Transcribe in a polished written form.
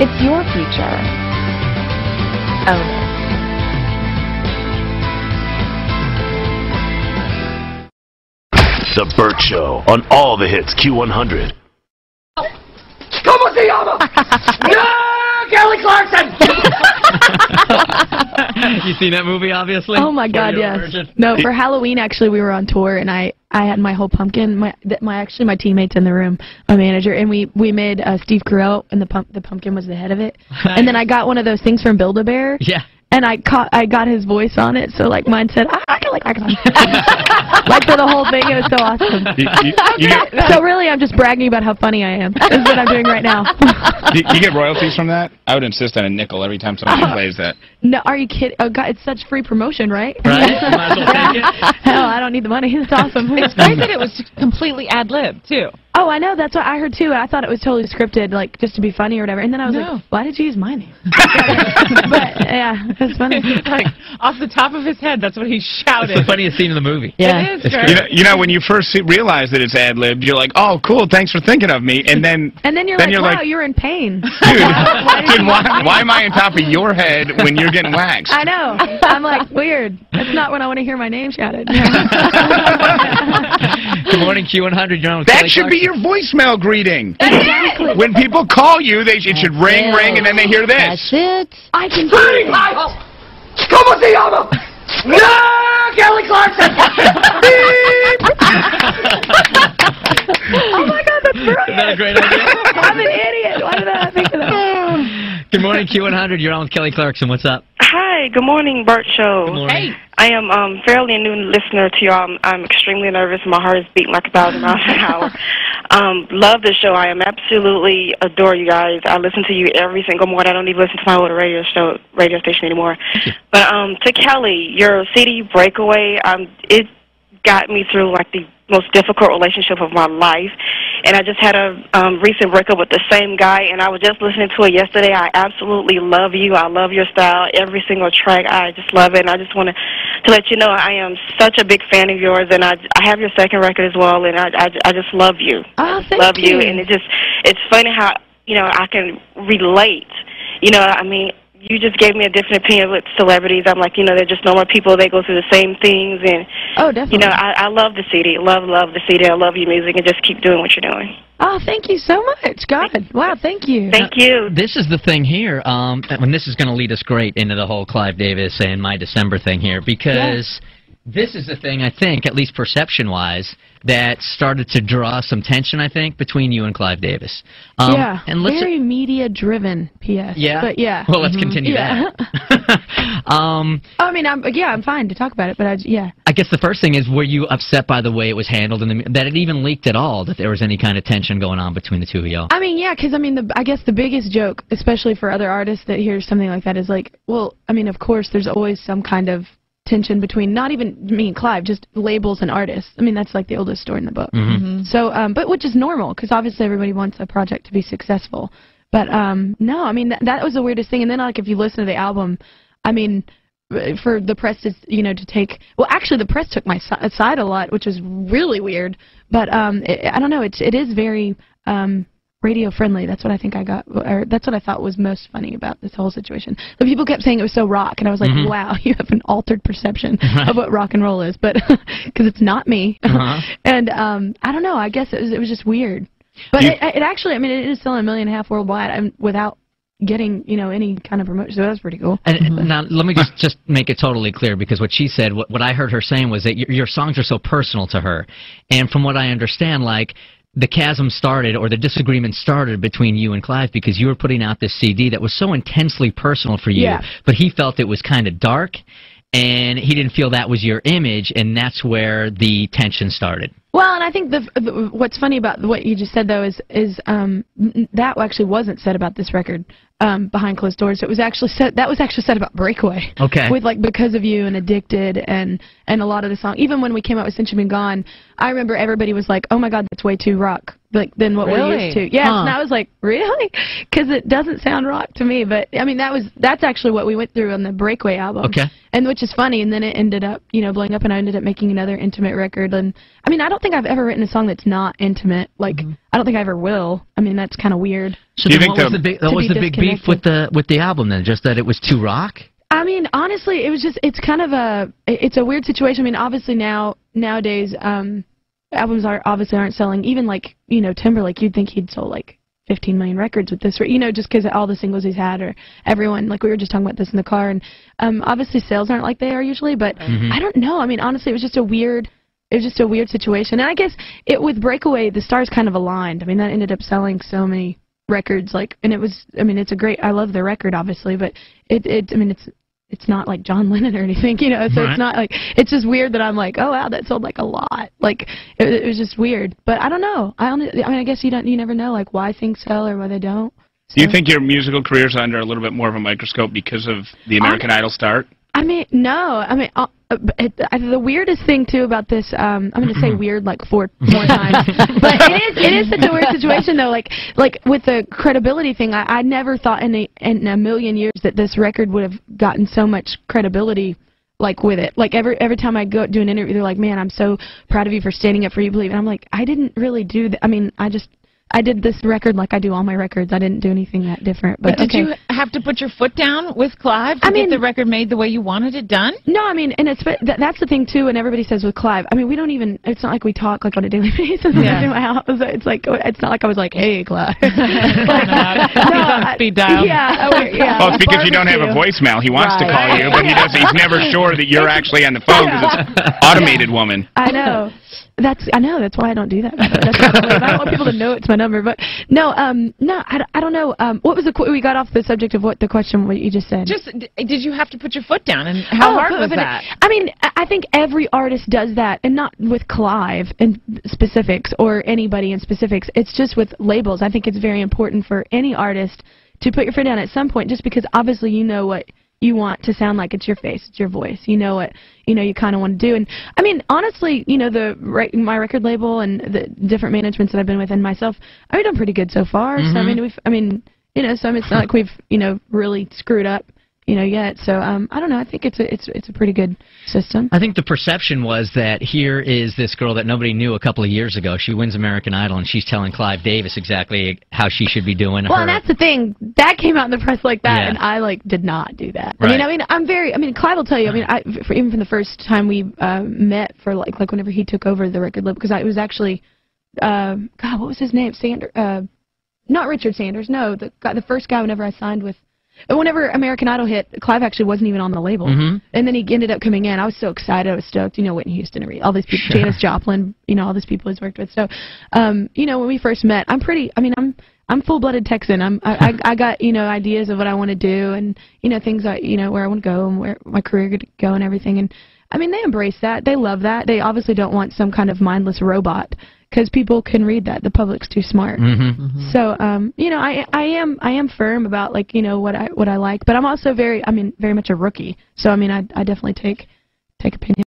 It's your future. Own it. The Burt Show on all the hits Q100. ¿Cómo se llama? No, Kelly Clarkson! You seen that movie, obviously? Oh my God, yes. No, for Halloween, actually, we were on tour, and I had my whole pumpkin, my teammates in the room, my manager, and we made Steve Carell, and the pumpkin was the head of it. And then I got one of those things from Build-A-Bear. Yeah. And I got his voice on it, so like mine said, I can like Clarkson. Like for the whole thing, it was so awesome. So really, I'm just bragging about how funny I am. Is what I'm doing right now. Do you get royalties from that? I would insist on a nickel every time somebody plays that. No, are you kidding? Oh God, it's such free promotion, right? Right? You might as well take it. Hell, I don't need the money. It's awesome. It's great that it was completely ad-lib, too. Oh, I know. That's what I heard, too. I thought it was totally scripted, like, just to be funny or whatever. And then I was like, why did you use my name? But, yeah, it's funny. Like, off the top of his head, that's what he shouted. It's the funniest scene in the movie. Yeah. It is great. You know, when you first realize that it's ad-libbed, you're like, oh, cool, thanks for thinking of me. And then you're like, wow, you're in pain. Dude, why am I on top of your head when you're getting waxed? I know. I'm like, weird. That's not when I want to hear my name shouted. Good morning, Q100. You're on with That Kelly should be Clarkson. your voicemail greeting. Exactly. When people call you, it should ring, and then they hear this. That's it. I can do Pretty it. much. ¿Cómo se llama? No, Kelly Clarkson! Beep! Oh my God, that's brilliant. Is that a great idea? I'm an idiot. Why did I not think of that? Good morning, Q100. You're on with Kelly Clarkson. What's up? Hi, good morning, Burt Show. Good morning. Hey. I am fairly a new listener to you. I'm extremely nervous. My heart is beating like 1,000 miles an hour. Love the show. I am absolutely adore you guys. I listen to you every single morning. I don't even listen to my old radio station anymore. But to Kelly, your CD Breakaway, it got me through like the most difficult relationship of my life. And I just had a recent breakup with the same guy, and I was just listening to it yesterday. I absolutely love you. I love your style. Every single track, I just love it. And I just wanted to let you know I am such a big fan of yours, and I have your second record as well, and I just love you. Oh, thank love you. And it's funny how, you know, I can relate. You know, I mean, you just gave me a different opinion with celebrities. I'm like, you know, they're just normal people. They go through the same things. And, oh, definitely. you know, I love the CD. Love the CD. I love your music, and just keep doing what you're doing. Oh, thank you so much. God. Wow, thank you. Thank you. This is the thing here, and this is going to lead us great into the whole Clive Davis and My December thing here, because this is the thing, I think, at least perception-wise, that started to draw some tension, I think, between you and Clive Davis. Yeah, and very media-driven, P.S. Yeah? But yeah. Well, let's continue that. I mean, I'm fine to talk about it, but I guess the first thing is, were you upset by the way it was handled, and that it even leaked at all, that there was any kind of tension going on between the two of y'all? I mean, yeah, because, I mean, I guess the biggest joke, especially for other artists that hear something like that, is like, well, I mean, of course, there's always some kind of tension between, not even me and Clive, just labels and artists. I mean, that's like the oldest story in the book. So, but which is normal, because obviously everybody wants a project to be successful. But, no, I mean, that was the weirdest thing. And then, like, if you listen to the album, I mean, for the press to, you know, to take, well, actually, the press took my side a lot, which was really weird. But, I don't know, it is very, radio friendly. That's what I think I got, or that's what I thought was most funny about this whole situation. The people kept saying it was so rock, and I was like, wow, you have an altered perception of what rock and roll is, but because it's not me. And I don't know. I guess it was just weird. But it actually, I mean, it is selling 1.5 million worldwide without getting, you know, any kind of promotion. So that was pretty cool. And now let me just make it totally clear, because what she said, what I heard her saying was that your songs are so personal to her, and from what I understand, like, the chasm started, or the disagreement started between you and Clive because you were putting out this CD that was so intensely personal for you, but he felt it was kind of dark, and he didn't feel that was your image, and that's where the tension started. Well, and I think what's funny about what you just said, though, is that actually wasn't said about this record behind closed doors. It was actually said, that was actually said about Breakaway. Okay. With, like, Because of You and Addicted and a lot of the songs. Even when we came out with Since You've Been Gone, I remember everybody was like, oh my God, that's way too rock, like, than what we're used to. Yeah, and I was like, really? Because it doesn't sound rock to me. But, I mean, that's actually what we went through on the Breakaway album. Okay. And which is funny, and then it ended up, you know, blowing up, and I ended up making another intimate record. And, I mean, I don't think I've ever written a song that's not intimate. Like, I don't think I ever will. I mean, that's kind of weird. So Do you then think what was the big beef with the album then? Just that it was too rock? I mean, honestly, it was just, it's kind of it's a weird situation. I mean, obviously nowadays, albums aren't selling, even like, you know, Timberlake, you'd think he'd sold like 15 million records with this, you know, just because all the singles he's had, or everyone, like we were just talking about this in the car, and obviously sales aren't like they are usually, but I don't know. I mean, honestly, it was just a weird situation. And I guess with Breakaway, the stars kind of aligned. I mean, that ended up selling so many records, like, and it was, I mean, I love the record, obviously, but I mean, it's not like John Lennon or anything, you know, so It's not like, it's just weird that I'm like, oh wow, that sold like a lot. Like, it was just weird. But I don't know. I mean, I guess you never know, like, why things sell or why they don't. So. Do you think your musical career's under a little bit more of a microscope because of the American Idol start? I mean, no. I mean, the weirdest thing too about this, I'm going to say weird like four more times, but it is such a weird situation though. Like with the credibility thing, I never thought in a million years that this record would have gotten so much credibility. Like with it, like every time I go do an interview, they're like, "Man, I'm so proud of you for standing up for You Believe." And I'm like, I didn't really do that. I mean, I did this record like I do all my records. I didn't do anything that different. But did you have to put your foot down with Clive to get the record made the way you wanted it done? No, I mean, and that's the thing too. And everybody says with Clive, I mean, we don't even. It's not like we talk like on a daily basis in my house. It's like it's not like I was like, "Hey, Clive." He's on speed dial. Yeah, well, it's because you don't have a voicemail. He wants to call you, but he's never sure that you're actually on the phone because it's automated woman. I know. I know. That's why I don't do that. That's probably, I don't want people to know it's my number. But no, I don't know. What was we got off the subject of what the question what you just said? Just did you have to put your foot down, and how hard was that? I mean, I think every artist does that, and not with Clive in specifics or anybody in specifics. It's just with labels. I think it's very important for any artist to put your foot down at some point, just because obviously you know what you want to sound like. It's your face, it's your voice. You know what you kind of want to do. And I mean, honestly, you know, my record label and the different managements that I've been with and myself, I've done pretty good so far. So I mean, you know, so it's not like we've really screwed up yet. So I don't know. I think it's a pretty good system. I think the perception was that here is this girl that nobody knew a couple of years ago. She wins American Idol, and she's telling Clive Davis exactly how she should be doing. Well, and that's the thing. That came out in the press like that, and I did not do that. Right. I mean, Clive will tell you. I mean, even from the first time we met for like whenever he took over the record label, because it was actually, God, what was his name? Not Richard Sanders. No, the first guy whenever I signed with. Whenever American Idol hit, Clive actually wasn't even on the label. And then he ended up coming in. I was so excited. I was stoked. You know, Whitney Houston, all these people, Janis Joplin, all these people he's worked with. So, when we first met, I'm full-blooded Texan. I got, ideas of what I want to do and, things where I want to go and where my career could go and everything. And, I mean, they embrace that. They love that. They obviously don't want some kind of mindless robot, because people can read that. The public's too smart. So, I am firm about what I like, but I'm also very much a rookie. So, I mean, I definitely take opinion.